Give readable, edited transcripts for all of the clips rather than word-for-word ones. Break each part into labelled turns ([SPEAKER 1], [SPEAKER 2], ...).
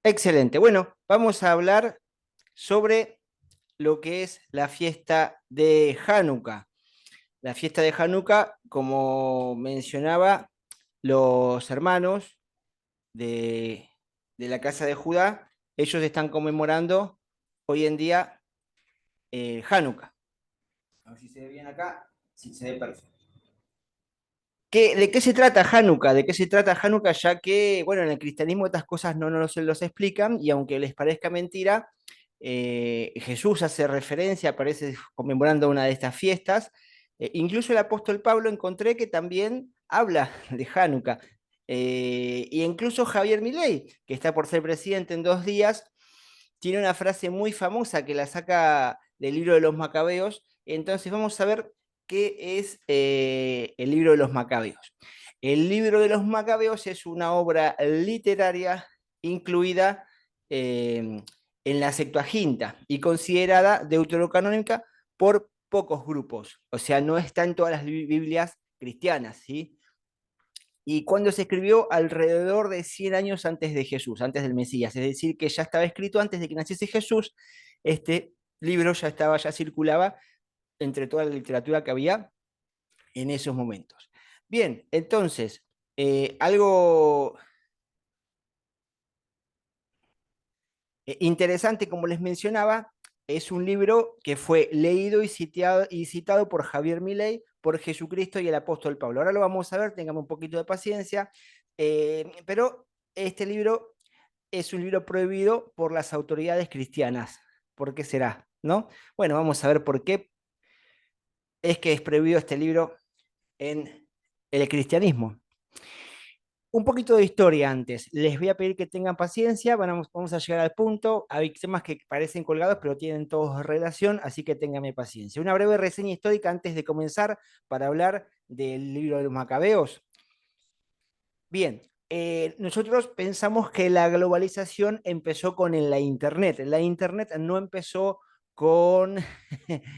[SPEAKER 1] Excelente. Bueno, vamos a hablar sobre lo que es la fiesta de Hanukkah. La fiesta de Hanukkah, como mencionaba, los hermanos de, de la casa de Judá, ellos están conmemorando hoy en día Hanukkah. A ver si se ve bien acá. Sí, se ve perfecto. ¿De qué se trata Hanukkah? ¿De qué se trata Hanukkah? Ya que, bueno, en el cristianismo estas cosas no nos los explican y aunque les parezca mentira, Jesús hace referencia, aparece conmemorando una de estas fiestas. Incluso el apóstol Pablo encontré que también habla de Hanukkah. Y incluso Javier Milei, que está por ser presidente en 2 días, tiene una frase muy famosa que la saca del libro de los Macabeos. Entonces vamos a ver qué es el libro de los Macabeos. El libro de los Macabeos es una obra literaria incluida en la Septuaginta y considerada deuterocanónica por pocos grupos. O sea, no está en todas las Biblias cristianas, ¿sí? Y cuando se escribió alrededor de 100 años antes de Jesús, antes del Mesías, es decir, que ya estaba escrito antes de que naciese Jesús, este libro ya circulaba entre toda la literatura que había en esos momentos. Bien, entonces, algo interesante, como les mencionaba, es un libro que fue leído y citado por Javier Milei, por Jesucristo y el apóstol Pablo. Ahora lo vamos a ver, tengamos un poquito de paciencia, pero este libro es un libro prohibido por las autoridades cristianas. ¿Por qué será? ¿No? Bueno, vamos a ver por qué es que es prohibido este libro en el cristianismo. Un poquito de historia antes. Les voy a pedir que tengan paciencia. Vamos a llegar al punto. Hay temas que parecen colgados, pero tienen todos relación, así que ténganme paciencia. Una breve reseña histórica antes de comenzar para hablar del libro de los Macabeos. Bien, nosotros pensamos que la globalización empezó con la Internet. La Internet no empezó con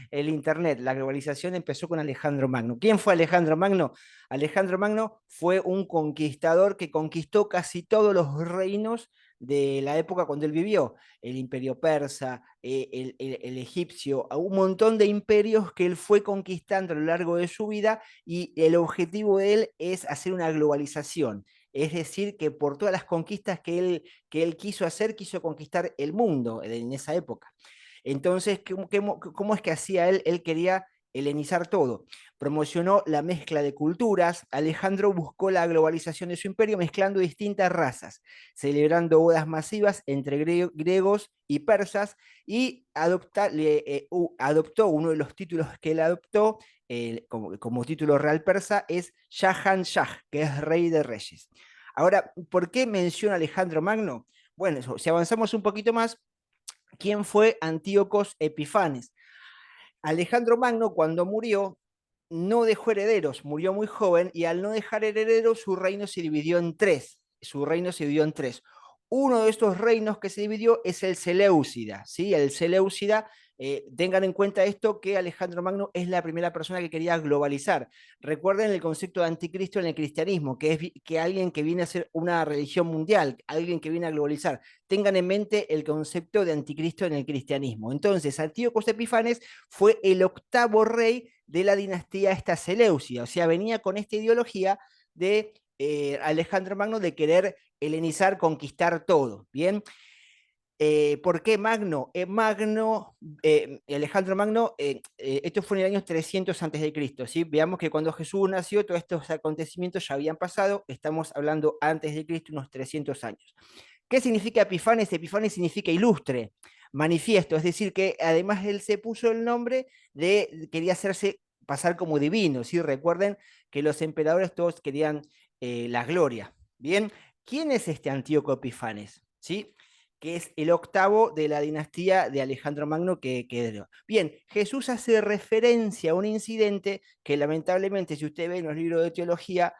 [SPEAKER 1] el Internet. La globalización empezó con Alejandro Magno. ¿Quién fue Alejandro Magno? Alejandro Magno fue un conquistador que conquistó casi todos los reinos de la época cuando él vivió. El imperio persa, el egipcio, un montón de imperios que él fue conquistando a lo largo de su vida y el objetivo de él es hacer una globalización. Es decir, que por todas las conquistas que él quiso hacer, quiso conquistar el mundo en esa época. Entonces, ¿cómo es que hacía él? Él quería helenizar todo. Promocionó la mezcla de culturas. Alejandro buscó la globalización de su imperio mezclando distintas razas, celebrando bodas masivas entre griegos y persas y adoptó uno de los títulos que él adoptó como título real persa es Shahan Shah, que es rey de reyes. Ahora, ¿por qué menciona Alejandro Magno? Bueno, si avanzamos un poquito más, ¿quién fue Antíocos Epifanes? Alejandro Magno, cuando murió, no dejó herederos, murió muy joven y al no dejar herederos, su reino se dividió en tres. Su reino se dividió en tres. Uno de estos reinos que se dividió es el Seleucida, ¿sí? El Seleucida, tengan en cuenta esto, que Alejandro Magno es la primera persona que quería globalizar. Recuerden el concepto de anticristo en el cristianismo, que es que alguien que viene a ser una religión mundial, alguien que viene a globalizar. Tengan en mente el concepto de anticristo en el cristianismo. Entonces, Antíocos Epifanes fue el octavo rey de la dinastía esta Seleucia, o sea, venía con esta ideología de Alejandro Magno de querer helenizar, conquistar todo, ¿bien? ¿Por qué Magno? Alejandro Magno, esto fue en el año 300 antes de Cristo, ¿sí? Veamos que cuando Jesús nació, todos estos acontecimientos ya habían pasado, estamos hablando antes de Cristo, unos 300 años. ¿Qué significa Epifanes? Epifanes significa ilustre, manifiesto, es decir, que además él se puso el nombre quería hacerse pasar como divino, ¿sí? Recuerden que los emperadores todos querían la gloria. Bien, ¿quién es este Antíoco Epifanes? ¿Sí? Que es el octavo de la dinastía de Alejandro Magno que. Bien, Jesús hace referencia a un incidente que lamentablemente, si usted ve en los libros de teología,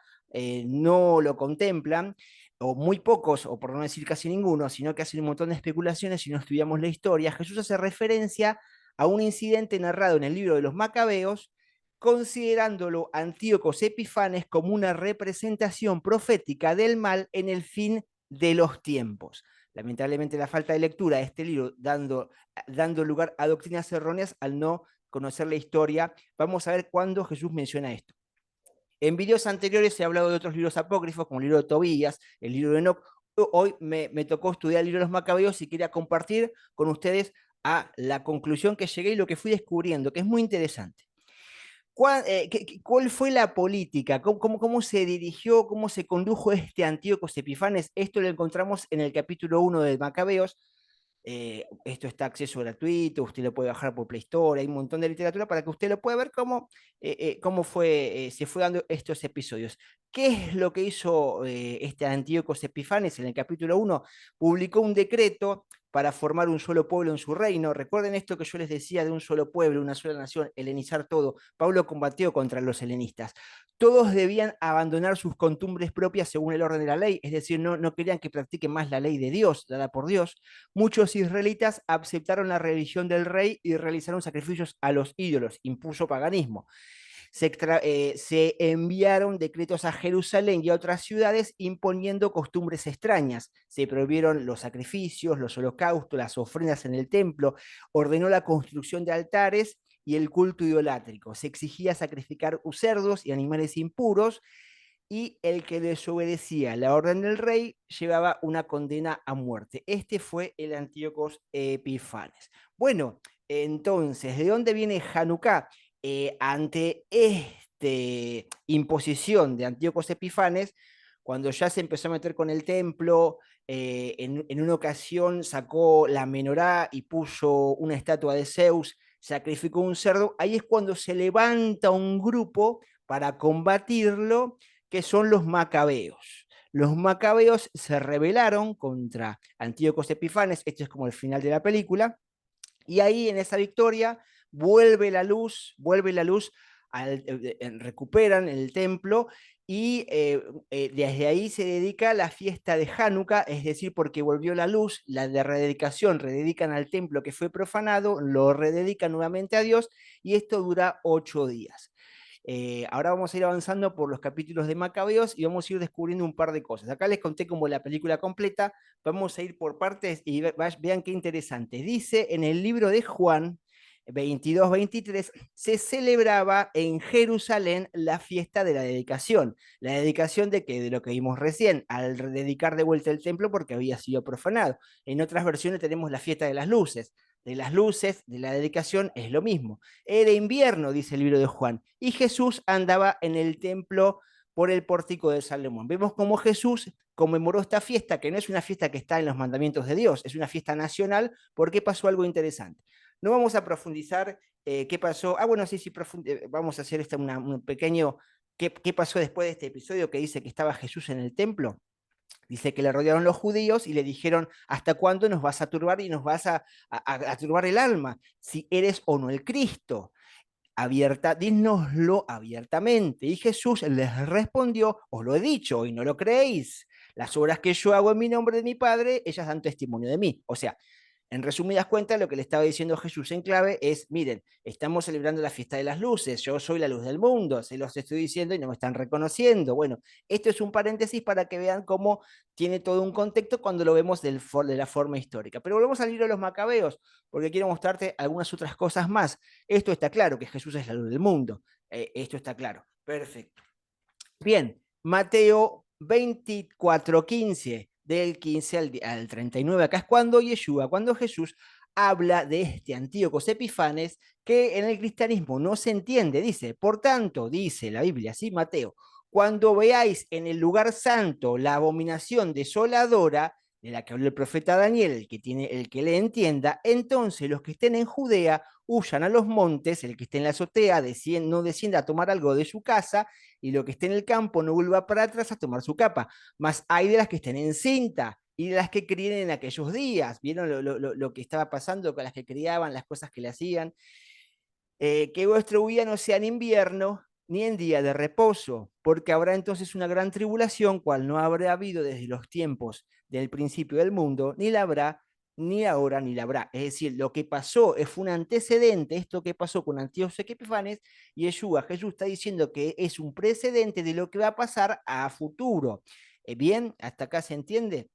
[SPEAKER 1] no lo contemplan, o muy pocos, o por no decir casi ninguno, sino que hacen un montón de especulaciones si no estudiamos la historia. Jesús hace referencia a un incidente narrado en el libro de los Macabeos, considerándolo Antíocos Epifanes como una representación profética del mal en el fin de los tiempos. lamentablemente la falta de lectura de este libro, dando lugar a doctrinas erróneas al no conocer la historia. Vamos a ver cuándo Jesús menciona esto. En videos anteriores he hablado de otros libros apócrifos, como el libro de Tobías, el libro de Enoch. Hoy me tocó estudiar el libro de los Macabeos y quería compartir con ustedes a la conclusión que llegué y lo que fui descubriendo, que es muy interesante. ¿Cuál fue la política? ¿Cómo se dirigió, cómo se condujo este Antíoco Epifanes? Esto lo encontramos en el capítulo 1 de Macabeos. Esto está a acceso gratuito, usted lo puede bajar por Play Store, hay un montón de literatura para que usted lo pueda ver cómo se fue dando estos episodios. ¿Qué es lo que hizo este Antíoco Epifanes en el capítulo 1? Publicó un decreto para formar un solo pueblo en su reino. Recuerden esto que yo les decía de un solo pueblo, una sola nación, helenizar todo. Pablo combatió contra los helenistas. Todos debían abandonar sus costumbres propias según el orden de la ley, es decir, no querían que practiquen más la ley de Dios, dada por Dios. Muchos israelitas aceptaron la religión del rey y realizaron sacrificios a los ídolos, impuso paganismo. Se enviaron decretos a Jerusalén y a otras ciudades imponiendo costumbres extrañas. Se prohibieron los sacrificios, los holocaustos, las ofrendas en el templo, ordenó la construcción de altares y el culto idolátrico. Se exigía sacrificar cerdos y animales impuros, y el que desobedecía la orden del rey llevaba una condena a muerte. Este fue el Antíocos Epifanes. Bueno, entonces, ¿de dónde viene Hanukkah? Ante esta imposición de Antíocos Epifanes, cuando ya se empezó a meter con el templo, en una ocasión sacó la menorá y puso una estatua de Zeus, sacrificó un cerdo, ahí es cuando se levanta un grupo para combatirlo, que son los macabeos. Los macabeos se rebelaron contra Antíocos Epifanes, esto es como el final de la película, y ahí en esa victoria vuelve la luz, recuperan el templo y desde ahí se dedica la fiesta de Hanukkah, es decir, porque volvió la luz, la de rededicación, rededican al templo que fue profanado, lo rededican nuevamente a Dios y esto dura 8 días. Ahora vamos a ir avanzando por los capítulos de Macabeos y vamos a ir descubriendo un par de cosas. Acá les conté como la película completa, vamos a ir por partes y vean qué interesante. Dice en el libro de Juan 22-23, se celebraba en Jerusalén la fiesta de la dedicación. La dedicación de que de lo que vimos recién, al dedicar de vuelta el templo porque había sido profanado. En otras versiones tenemos la fiesta de las luces. De las luces, de la dedicación, es lo mismo. Era invierno, dice el libro de Juan, y Jesús andaba en el templo por el pórtico de Salomón. Vemos cómo Jesús conmemoró esta fiesta, que no es una fiesta que está en los mandamientos de Dios, es una fiesta nacional, porque pasó algo interesante. No vamos a profundizar qué pasó. Bueno, sí, vamos a hacer un pequeño qué pasó después de este episodio que dice que estaba Jesús en el templo. Dice que le rodearon los judíos y le dijeron, ¿hasta cuándo nos vas a turbar y nos vas a turbar el alma? Si eres o no el Cristo. Dínoslo abiertamente. Y Jesús les respondió, os lo he dicho y no lo creéis. Las obras que yo hago en mi nombre de mi Padre, ellas dan testimonio de mí. O sea, en resumidas cuentas, lo que le estaba diciendo Jesús en clave es, miren, estamos celebrando la fiesta de las luces, yo soy la luz del mundo, se los estoy diciendo y no me están reconociendo. Bueno, esto es un paréntesis para que vean cómo tiene todo un contexto cuando lo vemos de la forma histórica. Pero volvemos al libro de los Macabeos, porque quiero mostrarte algunas otras cosas más. Esto está claro, que Jesús es la luz del mundo. Esto está claro. Perfecto. Bien, Mateo 24:15, del 15 al 39. Acá es cuando Jesús habla de este Antíoco Epifanes, que en el cristianismo no se entiende. Dice, por tanto, dice la Biblia, sí, Mateo, cuando veáis en el lugar santo la abominación desoladora, de la que habló el profeta Daniel, el que le entienda, entonces los que estén en Judea huyan a los montes, el que esté en la azotea no descienda a tomar algo de su casa, y lo que esté en el campo no vuelva para atrás a tomar su capa. Mas hay de las que estén en cinta y de las que críen en aquellos días. ¿Vieron lo que estaba pasando con las que criaban, las cosas que le hacían? Que vuestro día no sea en invierno ni en día de reposo, porque habrá entonces una gran tribulación, cual no habrá habido desde los tiempos del principio del mundo, ni la habrá, ni ahora, ni la habrá. Es decir, lo que pasó fue un antecedente, esto que pasó con Antíoco Epifanes y Yeshua. Jesús está diciendo que es un precedente de lo que va a pasar a futuro. Bien, hasta acá se entiende.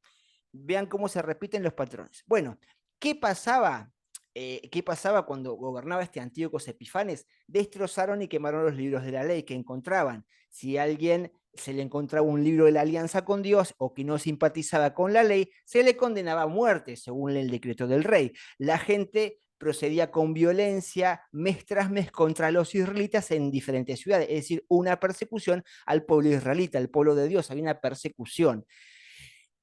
[SPEAKER 1] Vean cómo se repiten los patrones. Bueno, ¿qué pasaba? ¿Qué pasaba cuando gobernaba este Antíocos Epifanes? Destrozaron y quemaron los libros de la ley que encontraban. Si a alguien se le encontraba un libro de la alianza con Dios o que no simpatizaba con la ley, se le condenaba a muerte, según el decreto del rey. La gente procedía con violencia mes tras mes contra los israelitas en diferentes ciudades, es decir, una persecución al pueblo israelita, al pueblo de Dios, había una persecución.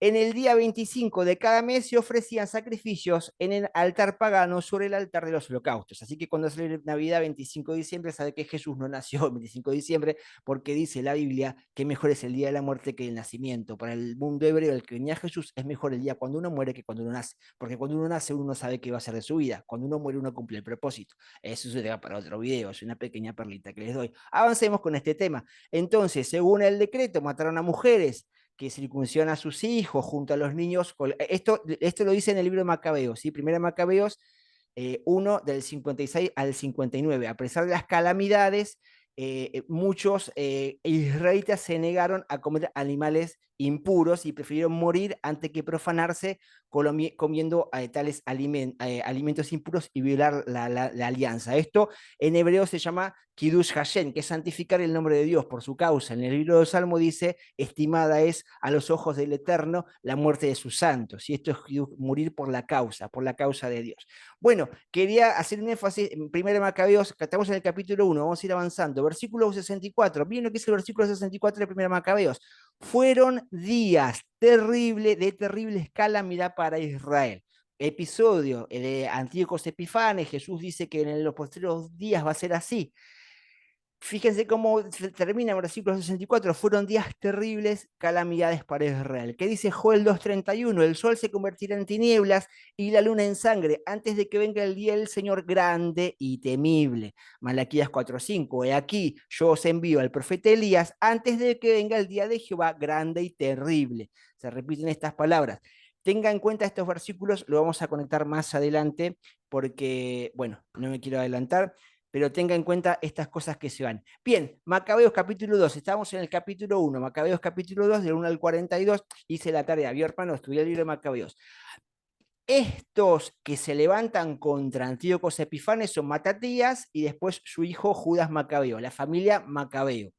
[SPEAKER 1] En el día 25 de cada mes se ofrecían sacrificios en el altar pagano sobre el altar de los holocaustos. Así que cuando sale Navidad, 25 de diciembre, sabe que Jesús no nació el 25 de diciembre, porque dice la Biblia que mejor es el día de la muerte que el nacimiento. Para el mundo hebreo, el que venía Jesús, es mejor el día cuando uno muere que cuando uno nace. Porque cuando uno nace, uno no sabe qué va a ser de su vida. Cuando uno muere, uno cumple el propósito. Eso se deja para otro video, es una pequeña perlita que les doy. Avancemos con este tema. Entonces, según el decreto, mataron a mujeres que circuncidan a sus hijos junto a los niños. Esto lo dice en el libro de Macabeos, ¿sí? Primera de Macabeos 1 del 56 al 59. A pesar de las calamidades, muchos israelitas se negaron a comer animales impuros y prefirieron morir antes que profanarse comiendo tales alimentos impuros y violar la alianza. Esto en hebreo se llama Kiddush Hashem, que es santificar el nombre de Dios por su causa. En el libro del Salmo dice, estimada es a los ojos del Eterno la muerte de sus santos. Y esto es morir por la causa de Dios. Bueno, quería hacer un énfasis en 1 Macabeos, que estamos en el capítulo 1, vamos a ir avanzando. Versículo 64, miren lo que es el versículo 64 de 1 Macabeos. Fueron días de terrible calamidad para Israel. Episodio de Antíocos Epifanes, Jesús dice que en los posteriores días va a ser así. Fíjense cómo termina el versículo 64. Fueron días terribles, calamidades para Israel. ¿Qué dice Joel 2:31? El sol se convertirá en tinieblas y la luna en sangre antes de que venga el día del Señor grande y temible. Malaquías 4:5. He aquí, yo os envío al profeta Elías antes de que venga el día de Jehová grande y terrible. Se repiten estas palabras. Tenga en cuenta estos versículos, lo vamos a conectar más adelante porque, bueno, no me quiero adelantar, pero tenga en cuenta estas cosas que se van. Bien, Macabeos capítulo 2, estamos en el capítulo 1, Macabeos capítulo 2, del 1 al 42, hice la tarea, mi hermano, estudié el libro de Macabeos. Estos que se levantan contra Antíocos Epifanes son Matatías y después su hijo Judas Macabeo, la familia Macabeo.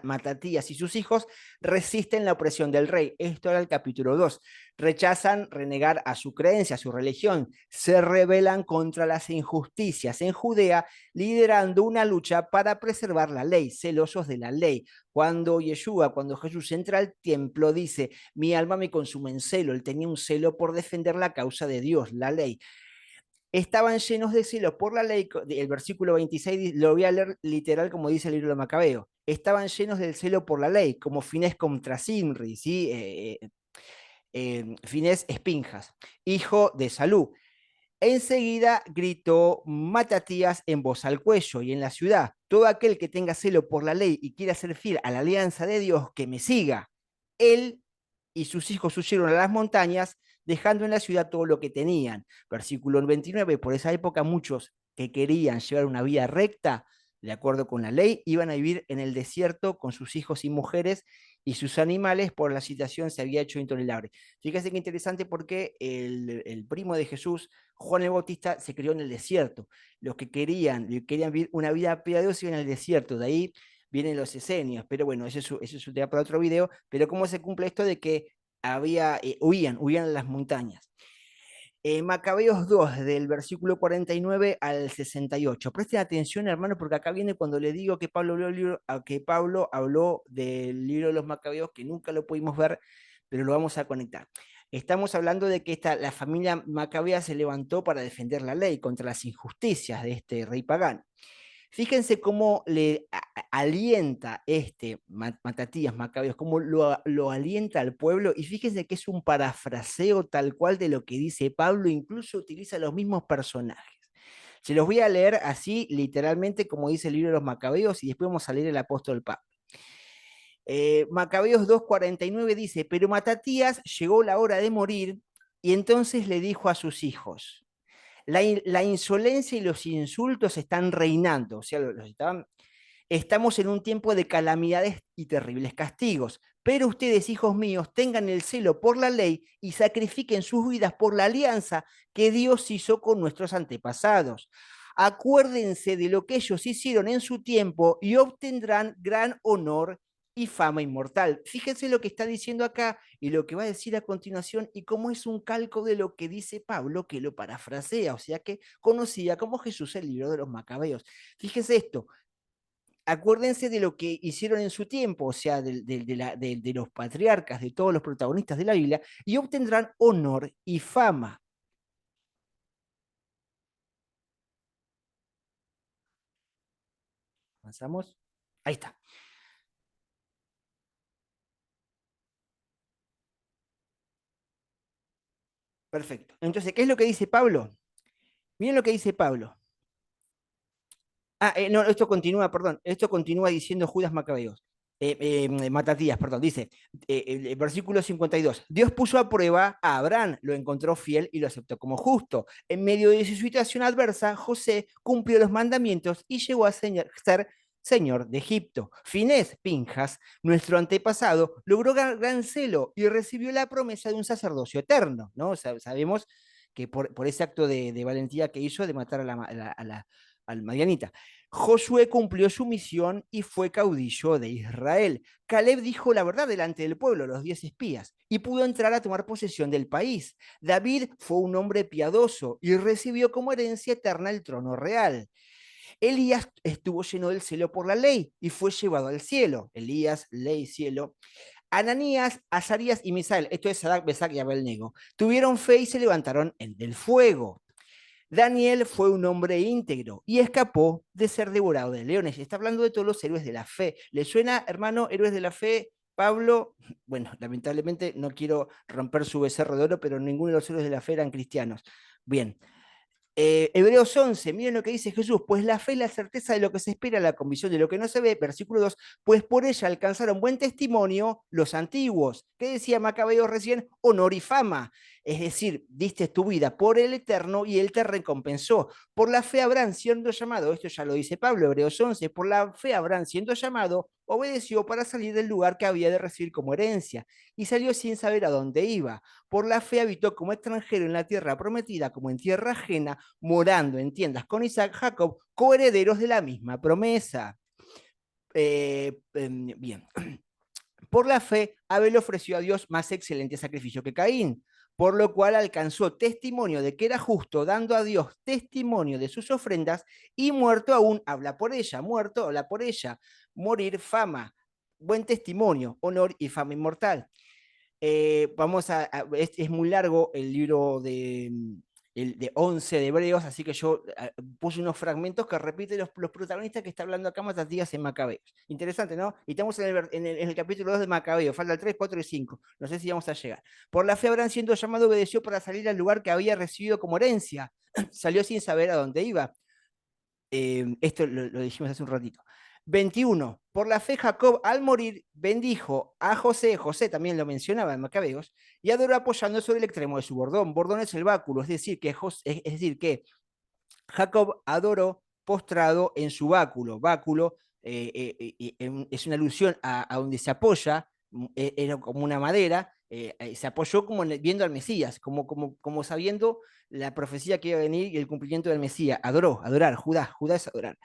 [SPEAKER 1] Matatías y sus hijos resisten la opresión del rey. Esto era el capítulo 2. Rechazan renegar a su creencia, a su religión. Se rebelan contra las injusticias en Judea, liderando una lucha para preservar la ley, celosos de la ley. Cuando Jesús entra al templo, dice, mi alma me consume en celo. Él tenía un celo por defender la causa de Dios, la ley. Estaban llenos de celo por la ley, el versículo 26 lo voy a leer literal como dice el libro de Macabeo, estaban llenos del celo por la ley, como Finés contra Simri, ¿sí? Finés Espinjas, hijo de Salú. Enseguida gritó Matatías en voz al cuello y en la ciudad, todo aquel que tenga celo por la ley y quiera ser fiel a la alianza de Dios, que me siga. Él y sus hijos huyeron a las montañas, dejando en la ciudad todo lo que tenían. Versículo 29, por esa época muchos que querían llevar una vida recta, de acuerdo con la ley, iban a vivir en el desierto con sus hijos y mujeres y sus animales, por la situación se había hecho intolerable. Fíjense qué interesante porque el primo de Jesús, Juan el Bautista, se crió en el desierto. Los que querían vivir una vida piadosa iban al desierto, de ahí vienen los esenios, pero bueno, eso es un tema para otro video, pero cómo se cumple esto de que huían a las montañas. Macabeos 2, del versículo 49 al 68. Presten atención, hermano, porque acá viene cuando le digo que Pablo habló del libro de los Macabeos, que nunca lo pudimos ver, pero lo vamos a conectar. Estamos hablando de que la familia macabea se levantó para defender la ley contra las injusticias de este rey pagano. Fíjense cómo le alienta Matatías Macabeos, cómo lo alienta al pueblo, y fíjense que es un parafraseo tal cual de lo que dice Pablo, incluso utiliza los mismos personajes. Se los voy a leer así, literalmente, como dice el libro de los Macabeos, y después vamos a leer el apóstol Pablo. Macabeos 2:49 dice, pero Matatías llegó la hora de morir, y entonces le dijo a sus hijos, la insolencia y los insultos están reinando, o sea, estamos en un tiempo de calamidades y terribles castigos. Pero ustedes, hijos míos, tengan el celo por la ley y sacrifiquen sus vidas por la alianza que Dios hizo con nuestros antepasados. Acuérdense de lo que ellos hicieron en su tiempo y obtendrán gran honor y fama inmortal. Fíjense lo que está diciendo acá y lo que va a decir a continuación y cómo es un calco de lo que dice Pablo, que lo parafrasea, o sea que conocía como Jesús el libro de los Macabeos. Fíjense esto, acuérdense de lo que hicieron en su tiempo, o sea, de los patriarcas, de todos los protagonistas de la Biblia, y obtendrán honor y fama. ¿Avanzamos? Ahí está. Perfecto. Entonces, ¿qué es lo que dice Pablo? Miren lo que dice Pablo. No, esto continúa, perdón, esto continúa diciendo Judas Macabeos. Matatías, perdón, dice, el versículo 52, Dios puso a prueba a Abraham, lo encontró fiel y lo aceptó como justo. En medio de su situación adversa, José cumplió los mandamientos y llegó a ser señor de Egipto. Finés, Pinjas, nuestro antepasado, logró gran celo y recibió la promesa de un sacerdocio eterno, ¿no? Sabemos que por ese acto de valentía que hizo de matar al Madianita. Josué cumplió su misión y fue caudillo de Israel. Caleb dijo la verdad delante del pueblo, los 10 espías, y pudo entrar a tomar posesión del país. David fue un hombre piadoso y recibió como herencia eterna el trono real. Elías estuvo lleno del celo por la ley y fue llevado al cielo. Elías, ley, cielo. Ananías, Azarías y Misael, esto es Sadak, Besac y Abelnego, tuvieron fe y se levantaron del fuego. Daniel fue un hombre íntegro y escapó de ser devorado de leones. Está hablando de todos los héroes de la fe. ¿Le suena, hermano, héroes de la fe? Pablo, bueno, lamentablemente no quiero romper su becerro de oro, pero ninguno de los héroes de la fe eran cristianos. Bien, Hebreos 11, miren lo que dice Jesús, pues la fe es la certeza de lo que se espera, la convicción de lo que no se ve, versículo 2, pues por ella alcanzaron buen testimonio los antiguos. ¿Qué decía Macabeo recién? Honor y fama. Es decir, diste tu vida por el Eterno y Él te recompensó. Por la fe Abraham siendo llamado, esto ya lo dice Pablo, Hebreos 11, por la fe Abraham siendo llamado, obedeció para salir del lugar que había de recibir como herencia y salió sin saber a dónde iba. Por la fe habitó como extranjero en la tierra prometida, como en tierra ajena, morando en tiendas con Isaac, Jacob, coherederos de la misma promesa. Bien. Por la fe, Abel ofreció a Dios más excelente sacrificio que Caín, por lo cual alcanzó testimonio de que era justo, dando a Dios testimonio de sus ofrendas, y muerto aún habla por ella, muerto habla por ella, morir fama, buen testimonio, honor y fama inmortal. Es muy largo el libro de 11 de Hebreos, así que yo puse unos fragmentos que repiten los protagonistas que está hablando acá Matatías en Macabeos. Interesante, ¿no? Y estamos en el capítulo 2 de Macabeos, falta el 3, 4 y 5. No sé si vamos a llegar. Por la fe Abraham siendo llamado obedeció para salir al lugar que había recibido como herencia. Salió sin saber a dónde iba. Esto lo dijimos hace un ratito. 21. Por la fe Jacob al morir bendijo a José, José también lo mencionaba en Macabeos, y adoró apoyando sobre el extremo de su bordón. Bordón es el báculo, es decir que Jacob adoró postrado en su báculo. Báculo es una alusión a donde se apoya, era como una madera, se apoyó como viendo al Mesías, como sabiendo la profecía que iba a venir y el cumplimiento del Mesías. Adoró, adorar, Judá es adorar.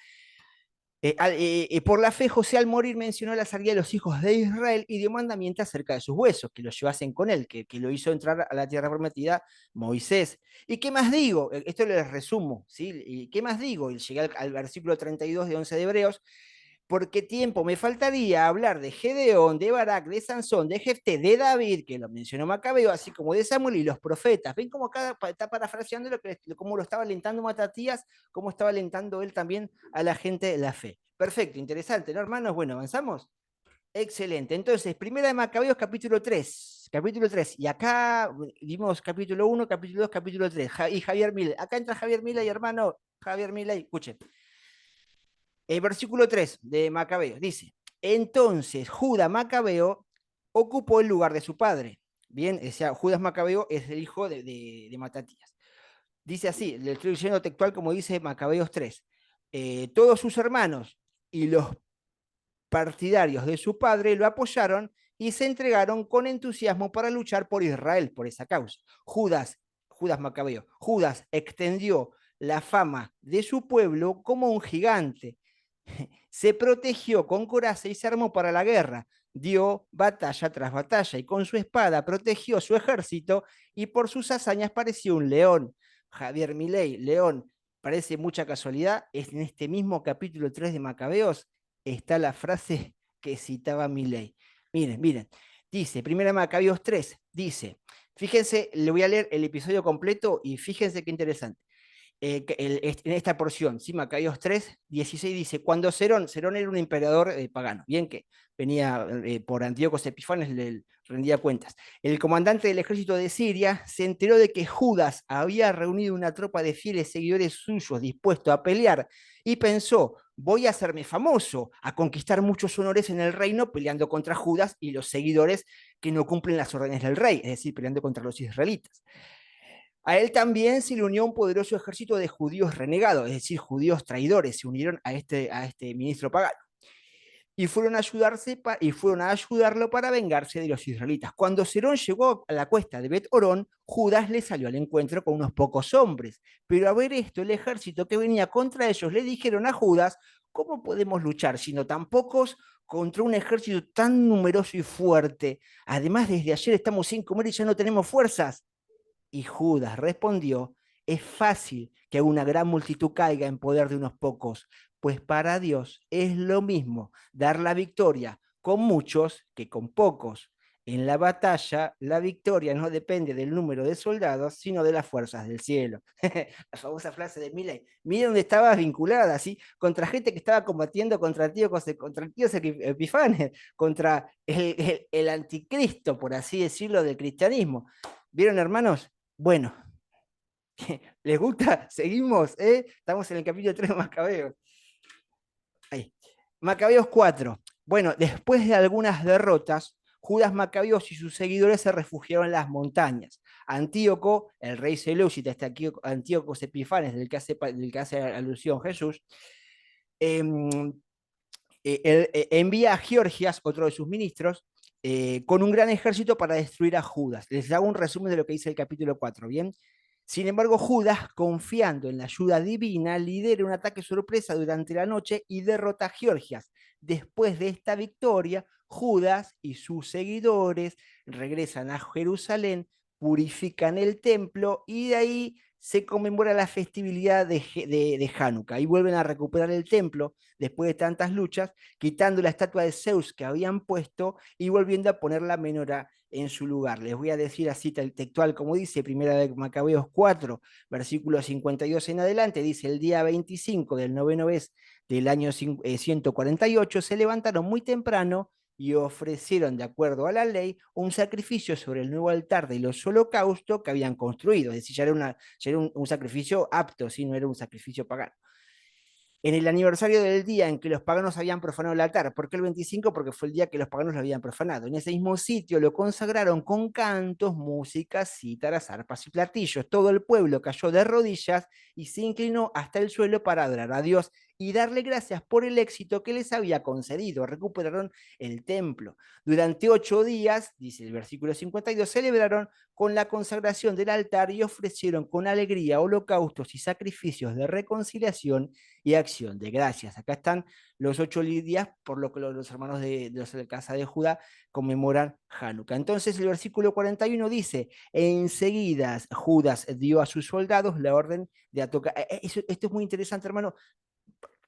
[SPEAKER 1] Por la fe, José al morir mencionó la salida de los hijos de Israel y dio mandamiento acerca de sus huesos, que los llevasen con él, que lo hizo entrar a la tierra prometida Moisés. ¿Y qué más digo? Esto les resumo, ¿sí? ¿Y qué más digo? Y llegué al versículo 32 de 11 de Hebreos, porque tiempo me faltaría hablar de Gedeón, de Barak, de Sansón, de Jefté, de David, que lo mencionó Macabeo, así como de Samuel y los profetas. ¿Ven cómo cada está parafraseando cómo lo estaba alentando Matatías, cómo estaba alentando él también a la gente de la fe? Perfecto, interesante, ¿no, hermanos? Bueno, ¿avanzamos? Excelente. Entonces, primera de Macabeos, capítulo 3. Capítulo 3. Y acá vimos capítulo 1, capítulo 2, capítulo 3. Y Javier Milei. Acá entra Javier Milei, hermano. Javier Milei, escuchen. El versículo 3 de Macabeo dice, entonces Judas Macabeo ocupó el lugar de su padre. Bien, o sea, Judas Macabeo es el hijo de Matatías. Dice así, le estoy leyendo textual como dice Macabeos 3. Todos sus hermanos y los partidarios de su padre lo apoyaron y se entregaron con entusiasmo para luchar por Israel, por esa causa. Judas Macabeo, Judas extendió la fama de su pueblo como un gigante. Se protegió con coraje y se armó para la guerra. Dio batalla tras batalla y con su espada protegió su ejército y por sus hazañas pareció un león. Javier Milei, león, parece mucha casualidad, es en este mismo capítulo 3 de Macabeos está la frase que citaba Milei. Miren, miren, dice, primera Macabeos 3, dice, fíjense, le voy a leer el episodio completo y fíjense qué interesante. En esta porción, ¿sí? Macabeos 3, 16 dice, cuando Cerón era un emperador pagano, bien que venía por Antíocos Epifanes, le rendía cuentas. El comandante del ejército de Siria se enteró de que Judas había reunido una tropa de fieles seguidores suyos dispuestos a pelear y pensó, voy a hacerme famoso, a conquistar muchos honores en el reino peleando contra Judas y los seguidores que no cumplen las órdenes del rey, es decir, peleando contra los israelitas. A él también se le unió un poderoso ejército de judíos renegados, es decir, judíos traidores, se unieron a este ministro pagano y fueron a ayudarlo para vengarse de los israelitas. Cuando Cerón llegó a la cuesta de Bet Orón, Judas le salió al encuentro con unos pocos hombres. Pero a ver esto, el ejército que venía contra ellos le dijeron a Judas, ¿cómo podemos luchar siendo tan pocos contra un ejército tan numeroso y fuerte? Además, desde ayer estamos sin comer y ya no tenemos fuerzas. Y Judas respondió, es fácil que una gran multitud caiga en poder de unos pocos, pues para Dios es lo mismo dar la victoria con muchos que con pocos. En la batalla, la victoria no depende del número de soldados, sino de las fuerzas del cielo. La famosa frase de Milei. Mira dónde estaba vinculada, ¿sí? Contra gente que estaba combatiendo contra el tío Epifanes, contra el anticristo, por así decirlo, del cristianismo. ¿Vieron, hermanos? Bueno, ¿les gusta? Seguimos, ¿eh? Estamos en el capítulo 3 de Macabeos. Ahí. Macabeos 4. Bueno, después de algunas derrotas, Judas Macabeos y sus seguidores se refugiaron en las montañas. Antíoco, el rey seleucida, este Antíoco Epifanes, del que hace alusión Jesús, eh, envía a Georgias, otro de sus ministros, con un gran ejército para destruir a Judas. Les hago un resumen de lo que dice el capítulo 4, ¿bien? Sin embargo, Judas, confiando en la ayuda divina, lidera un ataque sorpresa durante la noche y derrota a Georgias. Después de esta victoria, Judas y sus seguidores regresan a Jerusalén, purifican el templo y de ahí se conmemora la festividad de Hanukkah y vuelven a recuperar el templo después de tantas luchas, quitando la estatua de Zeus que habían puesto y volviendo a poner la menorá en su lugar. Les voy a decir así textual como dice, primera de Macabeos 4, versículo 52 en adelante, dice, el día 25 del noveno mes del año 148, se levantaron muy temprano y ofrecieron, de acuerdo a la ley, un sacrificio sobre el nuevo altar de los holocaustos que habían construido. Es decir, ya era un sacrificio apto, ¿sí? No era un sacrificio pagano en el aniversario del día en que los paganos habían profanado el altar. ¿Por qué el 25? Porque fue el día que los paganos lo habían profanado. En ese mismo sitio lo consagraron con cantos, músicas, cítaras, arpas y platillos. Todo el pueblo cayó de rodillas y se inclinó hasta el suelo para adorar a Dios y darle gracias por el éxito que les había concedido. Recuperaron el templo. Durante 8 días, dice el versículo 52, celebraron con la consagración del altar y ofrecieron con alegría holocaustos y sacrificios de reconciliación y acción de gracias. Acá están los 8 días por lo que los hermanos de la casa de Judá conmemoran Hanukkah. Entonces el versículo 41 dice, enseguida Judas dio a sus soldados la orden de atacar. Esto es muy interesante, hermano.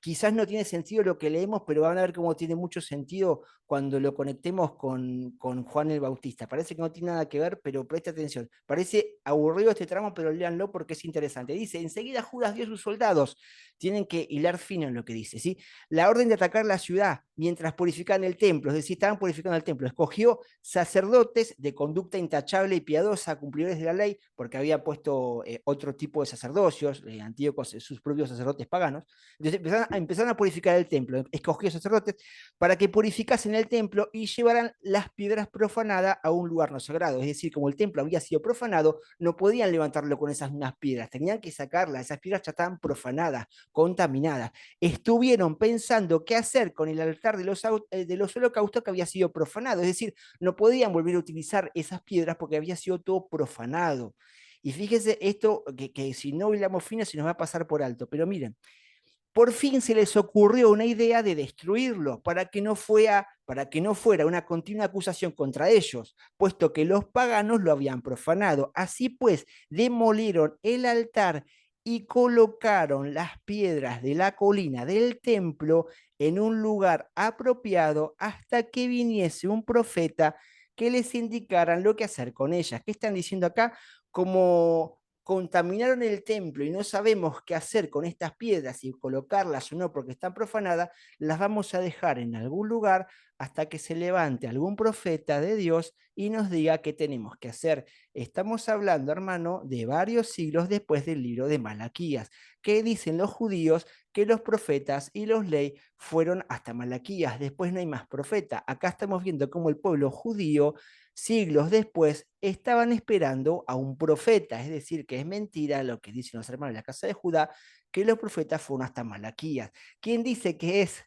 [SPEAKER 1] Quizás no tiene sentido lo que leemos, pero van a ver cómo tiene mucho sentido cuando lo conectemos con Juan el Bautista. Parece que no tiene nada que ver, pero presta atención. Parece aburrido este tramo, pero léanlo porque es interesante. Dice, enseguida Judas dio a sus soldados. Tienen que hilar fino en lo que dice, ¿sí? La orden de atacar la ciudad mientras purificaban el templo, es decir, estaban purificando el templo. Escogió sacerdotes de conducta intachable y piadosa, cumplidores de la ley, porque había puesto otro tipo de sacerdocios, Antíocos, sus propios sacerdotes paganos. Entonces empezaron empezaron a purificar el templo. Escogió sacerdotes para que purificasen el templo y llevaran las piedras profanadas a un lugar no sagrado. Es decir, como el templo había sido profanado, no podían levantarlo con esas unas piedras, tenían que sacarlas. Esas piedras ya estaban profanadas, contaminadas. Estuvieron pensando qué hacer con el altar de los holocaustos que había sido profanado. Es decir, no podían volver a utilizar esas piedras porque había sido todo profanado. Y fíjese esto, que si no hilamos fino se nos va a pasar por alto. Pero miren, por fin se les ocurrió una idea de destruirlo para que no fuera una continua acusación contra ellos, puesto que los paganos lo habían profanado. Así pues, demolieron el altar y colocaron las piedras de la colina del templo en un lugar apropiado hasta que viniese un profeta que les indicaran lo que hacer con ellas. ¿Qué están diciendo acá? Como contaminaron el templo y no sabemos qué hacer con estas piedras, si colocarlas o no porque están profanadas, las vamos a dejar en algún lugar hasta que se levante algún profeta de Dios y nos diga qué tenemos que hacer. Estamos hablando, hermano, de varios siglos después del libro de Malaquías, que dicen los judíos que los profetas y los leyes fueron hasta Malaquías, después no hay más profeta. Acá estamos viendo cómo el pueblo judío siglos después estaban esperando a un profeta, es decir, que es mentira lo que dicen los hermanos de la casa de Judá, que los profetas fueron hasta Malaquías. ¿Quién dice que es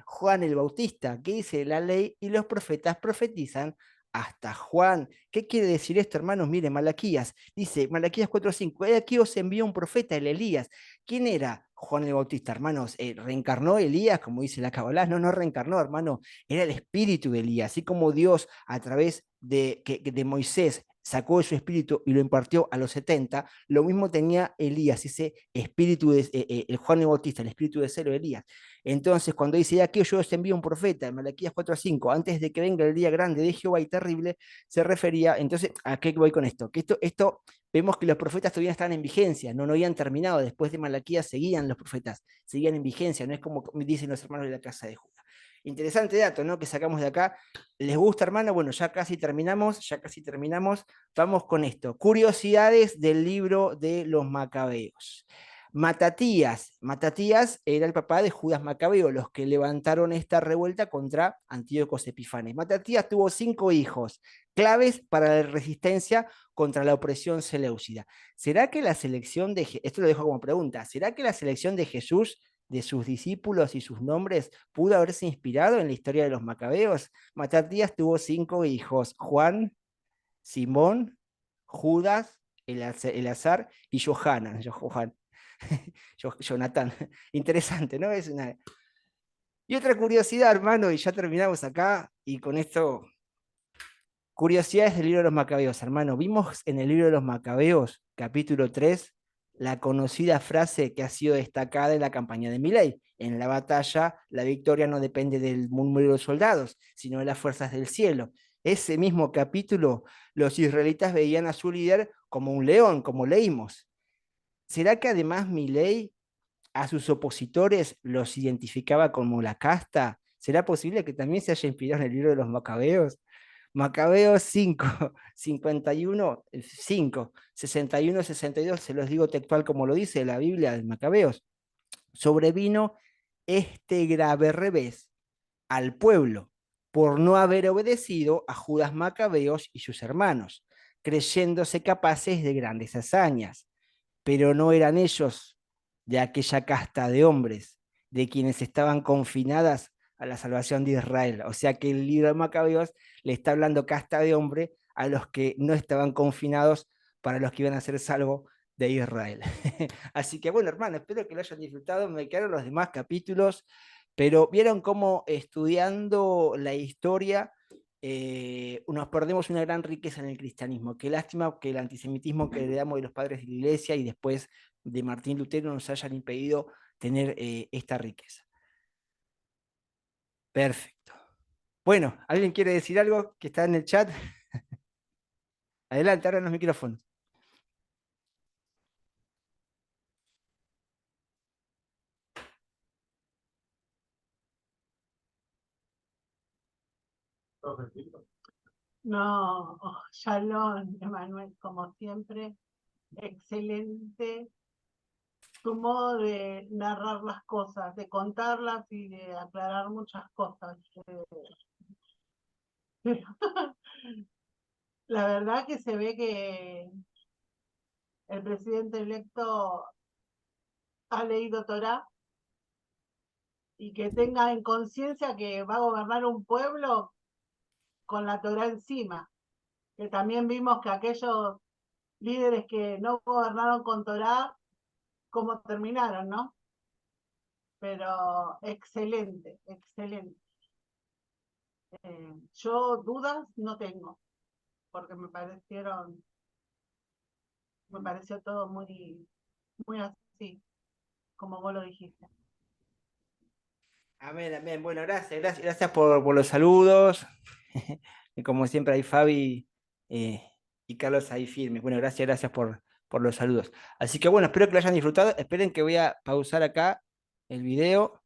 [SPEAKER 1] Juan el Bautista? ¿Qué dice la ley? Y los profetas profetizan hasta Juan. ¿Qué quiere decir esto, hermanos? Miren, Malaquías, dice Malaquías 4:5, aquí os envió un profeta, el Elías. ¿Quién era Juan el Bautista, hermanos? ¿Reencarnó Elías, como dice la Kabbalah? No, no reencarnó, hermano, era el espíritu de Elías, así como Dios a través de Moisés sacó su espíritu y lo impartió a los 70, lo mismo tenía Elías, ese espíritu de el Juan el Bautista, el espíritu de celo de Elías. Entonces, cuando dice, aquí yo os envío un profeta, en Malaquías 4:5, antes de que venga el día grande de Jehová y terrible, se refería, entonces, ¿a qué voy con esto? Que esto vemos que los profetas todavía estaban en vigencia, no habían terminado, después de Malaquías seguían los profetas, seguían en vigencia, no es como dicen los hermanos de la casa de Judá. Interesante dato, ¿no? Que sacamos de acá. ¿Les gusta, hermano? Bueno, ya casi terminamos, ya casi terminamos. Vamos con esto. Curiosidades del libro de los Macabeos. Matatías era el papá de Judas Macabeo, los que levantaron esta revuelta contra Antíocos Epifanes. Matatías tuvo 5 hijos, claves para la resistencia contra la opresión seleucida. ¿Será que la selección esto lo dejo como pregunta, ¿será que la selección de Jesús, de sus discípulos y sus nombres, pudo haberse inspirado en la historia de los macabeos? Matatías tuvo 5 hijos, Juan, Simón, Judas, Elazar y Johanan. Jonathan. Interesante, ¿no? Y otra curiosidad, hermano, y ya terminamos acá, y con esto, curiosidades del libro de los Macabeos, hermano. Vimos en el libro de los Macabeos, capítulo 3, la conocida frase que ha sido destacada en la campaña de Milei. En la batalla, la victoria no depende del número de los soldados, sino de las fuerzas del cielo. Ese mismo capítulo, los israelitas veían a su líder como un león, como leímos. ¿Será que además Milei a sus opositores los identificaba como la casta? ¿Será posible que también se haya inspirado en el libro de los Macabeos? Macabeos 5, 51, 5, 61, 62, se los digo textual como lo dice la Biblia de Macabeos. Sobrevino este grave revés al pueblo por no haber obedecido a Judas Macabeos y sus hermanos, creyéndose capaces de grandes hazañas, pero no eran ellos de aquella casta de hombres, de quienes estaban confinadas a la salvación de Israel. O sea que el libro de Macabeos le está hablando casta de hombre a los que no estaban confinados para los que iban a ser salvos de Israel. Así que bueno, hermano, espero que lo hayan disfrutado. Me quedaron los demás capítulos, pero vieron cómo estudiando la historia nos perdemos una gran riqueza en el cristianismo. Qué lástima que el antisemitismo que heredamos de los padres de la iglesia y después de Martín Lutero nos hayan impedido tener esta riqueza. Perfecto. Bueno, ¿alguien quiere decir algo que está en el chat? Adelante, abran los micrófonos.
[SPEAKER 2] No, Shalom, Emanuel, como siempre, excelente su modo de narrar las cosas, de contarlas y de aclarar muchas cosas. La verdad que se ve que el presidente electo ha leído Torá y que tenga en conciencia que va a gobernar un pueblo con la Torá encima. Que también vimos que aquellos líderes que no gobernaron con Torá, cómo terminaron, ¿no? Pero excelente, excelente. Yo dudas no tengo, porque me pareció todo muy, muy así, como vos lo dijiste.
[SPEAKER 1] Amén, amén. Bueno, gracias por los saludos. Y como siempre, hay Fabi y Carlos ahí firmes. Bueno, gracias por los saludos. Así que bueno, espero que lo hayan disfrutado. Esperen que voy a pausar acá el video.